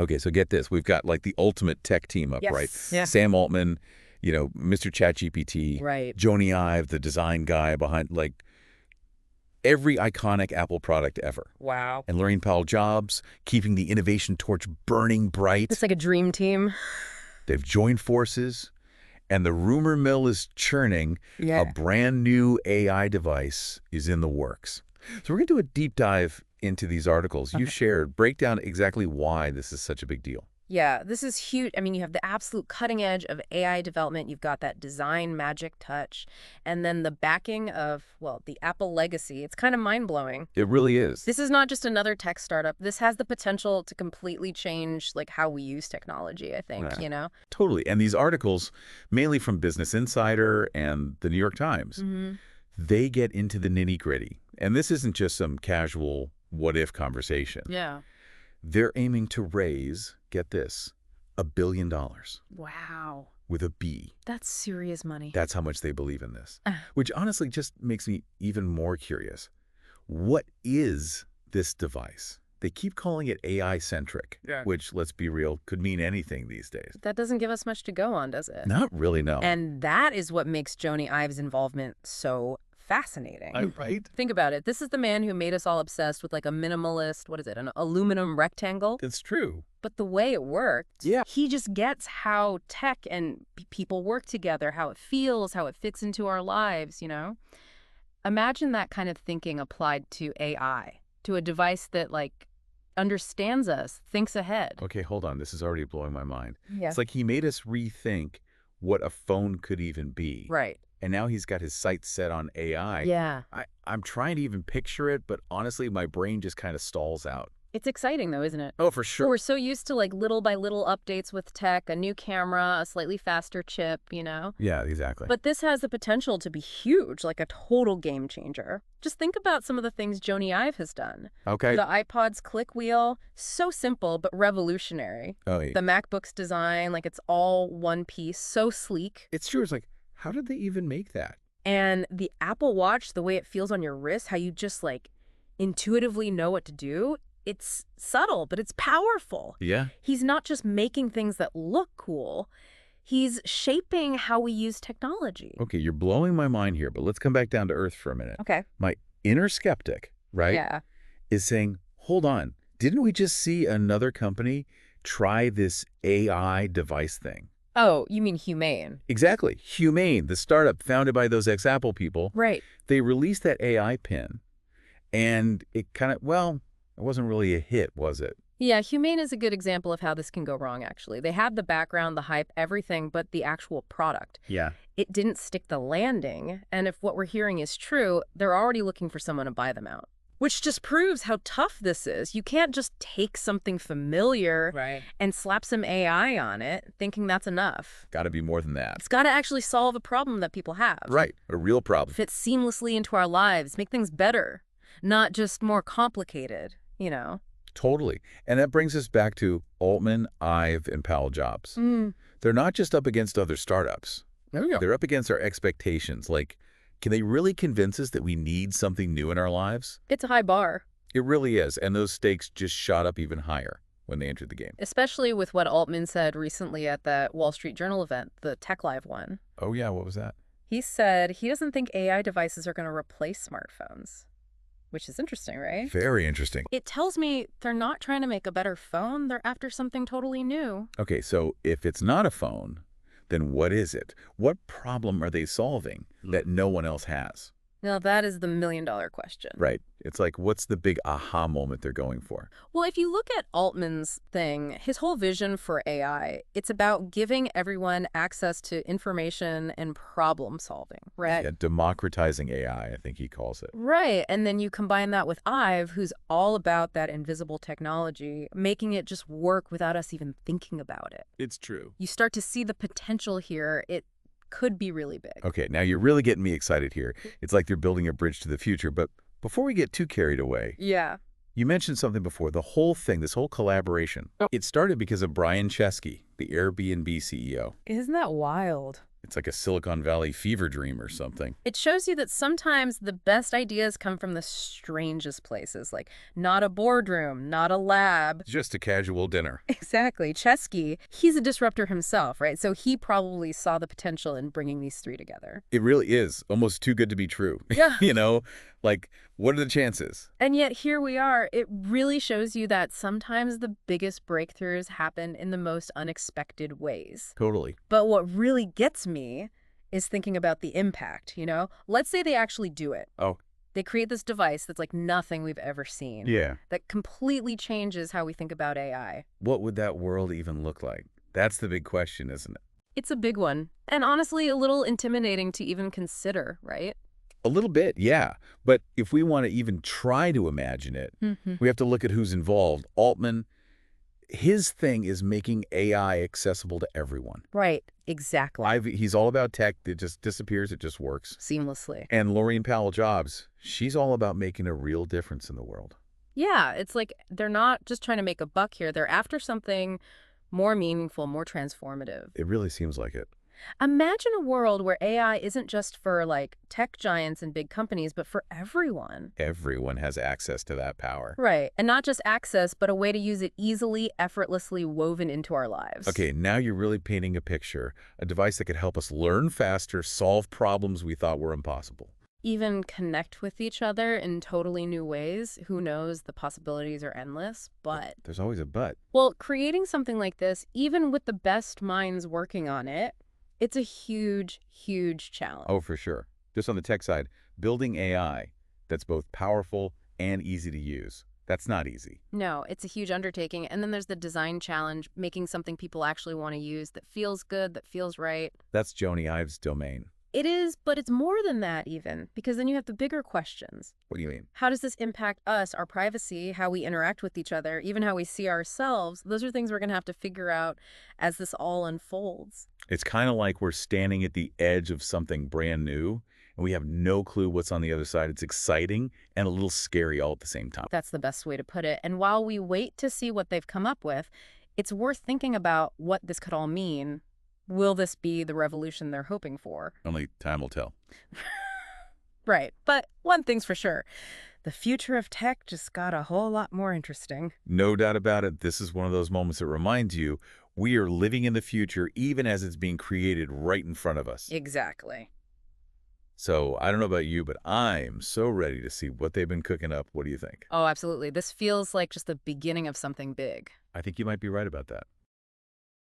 Okay, so get this. We've got like the ultimate tech team up, right? Yes. Yeah. Sam Altman, Mr. ChatGPT, Right. Jony Ive, the design guy behind like every iconic Apple product ever. Wow. And Laurene Powell Jobs, keeping the innovation torch burning bright. It's like a dream team. They've joined forces, and the rumor mill is churning. Yeah. A brand new AI device is in the works. So we're going to do a deep dive into these articles you shared, break down exactly why this is such a big deal. Yeah, this is huge. I mean, you have the absolute cutting edge of AI development. You've got that design magic touch. And then the backing of, well, the Apple legacy. It's kind of mind-blowing. It really is. This is not just another tech startup. This has the potential to completely change like how we use technology, I think, Right. Totally. And these articles, mainly from Business Insider and the New York Times, they get into the nitty-gritty. And this isn't just some casual what-if conversation. Yeah. They're aiming to raise, get this, $1 billion Wow. with a B. That's serious money. That's how much they believe in this, which honestly just makes me even more curious. What is this device? They keep calling it AI-centric, which, let's be real, could mean anything these days. That doesn't give us much to go on, does it? Not really, no. And that is what makes Jony Ive's involvement so fascinating. Right? Think about it. This is the man who made us all obsessed with like a minimalist, what is it, an aluminum rectangle? It's true. But the way it worked, Yeah. he just gets how tech and people work together, how it feels, how it fits into our lives, Imagine that kind of thinking applied to AI, to a device that like understands us, thinks ahead. Okay, hold on. This is already blowing my mind. Yeah. It's like he made us rethink what a phone could even be. Right. And now he's got his sights set on AI. Yeah. I'm trying to even picture it, but honestly, my brain just kind of stalls out. It's exciting though, isn't it? Oh, for sure. We're so used to like little by little updates with tech, a new camera, a slightly faster chip, Yeah, exactly. But this has the potential to be huge, like a total game changer. Just think about some of the things Jony Ive has done. Okay. The iPod's click wheel, so simple but revolutionary. Oh, yeah. The MacBook's design, like it's all one piece, so sleek. It's true. It's like, how did they even make that? And the Apple Watch, the way it feels on your wrist, how you just like intuitively know what to do, it's subtle, but it's powerful. Yeah. He's not just making things that look cool. He's shaping how we use technology. Okay, you're blowing my mind here, but let's come back down to earth for a minute. Okay. My inner skeptic, right, Yeah. is saying, hold on, didn't we just see another company try this AI device thing? Oh, you mean Humane? Exactly. Humane, the startup founded by those ex-Apple people, Right. they released that AI pin, and it kind of, well, it wasn't really a hit, was it? Yeah, Humane is a good example of how this can go wrong, actually. They had the background, the hype, everything, but the actual product. Yeah. It didn't stick the landing, and if what we're hearing is true, they're already looking for someone to buy them out. Which just proves how tough this is. You can't just take something familiar and slap some AI on it, thinking that's enough. Got to be more than that. It's got to actually solve a problem that people have. Right. A real problem. Fit seamlessly into our lives, make things better, not just more complicated, Totally. And that brings us back to Altman, Ive, and Powell Jobs. They're not just up against other startups. There we go. They're up against our expectations. Like, can they really convince us that we need something new in our lives? It's a high bar. It really is. And those stakes just shot up even higher when they entered the game. Especially with what Altman said recently at that Wall Street Journal event, the Tech Live one. Oh, yeah. What was that? He said he doesn't think AI devices are going to replace smartphones, which is interesting, right? Very interesting. It tells me they're not trying to make a better phone. They're after something totally new. Okay, so if it's not a phone, then what is it? What problem are they solving that no one else has? Now, that is the million-dollar question. Right. It's like, what's the big aha moment they're going for? Well, if you look at Altman's thing, his whole vision for AI, it's about giving everyone access to information and problem solving, right? Yeah, democratizing AI, I think he calls it. Right. And then you combine that with Ive, who's all about that invisible technology, making it just work without us even thinking about it. It's true. You start to see the potential here. It could be really big. Okay, now you're really getting me excited here. It's like they're building a bridge to the future. But before we get too carried away, Yeah. you mentioned something before. The whole thing, this whole collaboration, it started because of Brian Chesky, the Airbnb CEO. Isn't that wild? It's like a Silicon Valley fever dream or something. It shows you that sometimes the best ideas come from the strangest places, like not a boardroom, not a lab. Just a casual dinner. Exactly. Chesky, he's a disruptor himself, right? So he probably saw the potential in bringing these three together. It really is almost too good to be true. Yeah. Like, what are the chances? And yet here we are. It really shows you that sometimes the biggest breakthroughs happen in the most unexpected ways. Totally. But what really gets me is thinking about the impact, Let's say they actually do it. Oh. They create this device that's like nothing we've ever seen. Yeah. That completely changes how we think about AI. What would that world even look like? That's the big question, isn't it? It's a big one. And honestly, a little intimidating to even consider, right? A little bit, yeah. But if we want to even try to imagine it, we have to look at who's involved. Altman, his thing is making AI accessible to everyone. Right, exactly. He's all about tech. It just disappears. It just works. Seamlessly. And Laureen Powell-Jobs, she's all about making a real difference in the world. Yeah, it's like they're not just trying to make a buck here. They're after something more meaningful, more transformative. It really seems like it. Imagine a world where AI isn't just for, like, tech giants and big companies, but for everyone. Everyone has access to that power. Right. And not just access, but a way to use it easily, effortlessly woven into our lives. Okay, now you're really painting a picture. A device that could help us learn faster, solve problems we thought were impossible. Even connect with each other in totally new ways. Who knows? The possibilities are endless, but... There's always a but. Well, creating something like this, even with the best minds working on it, it's a huge, huge challenge. Oh, for sure. Just on the tech side, building AI that's both powerful and easy to use. That's not easy. No, it's a huge undertaking. And then there's the design challenge, making something people actually want to use that feels good, that feels right. That's Jony Ives' domain. It is, but it's more than that even, because then you have the bigger questions. What do you mean? How does this impact us, our privacy, how we interact with each other, even how we see ourselves? Those are things we're going to have to figure out as this all unfolds. It's kind of like we're standing at the edge of something brand new, and we have no clue what's on the other side. It's exciting and a little scary all at the same time. That's the best way to put it. And while we wait to see what they've come up with, it's worth thinking about what this could all mean. Will this be the revolution they're hoping for? Only time will tell. Right. But one thing's for sure. The future of tech just got a whole lot more interesting. No doubt about it. This is one of those moments that reminds you we are living in the future even as it's being created right in front of us. Exactly. So I don't know about you, but I'm so ready to see what they've been cooking up. What do you think? Oh, absolutely. This feels like just the beginning of something big. I think you might be right about that.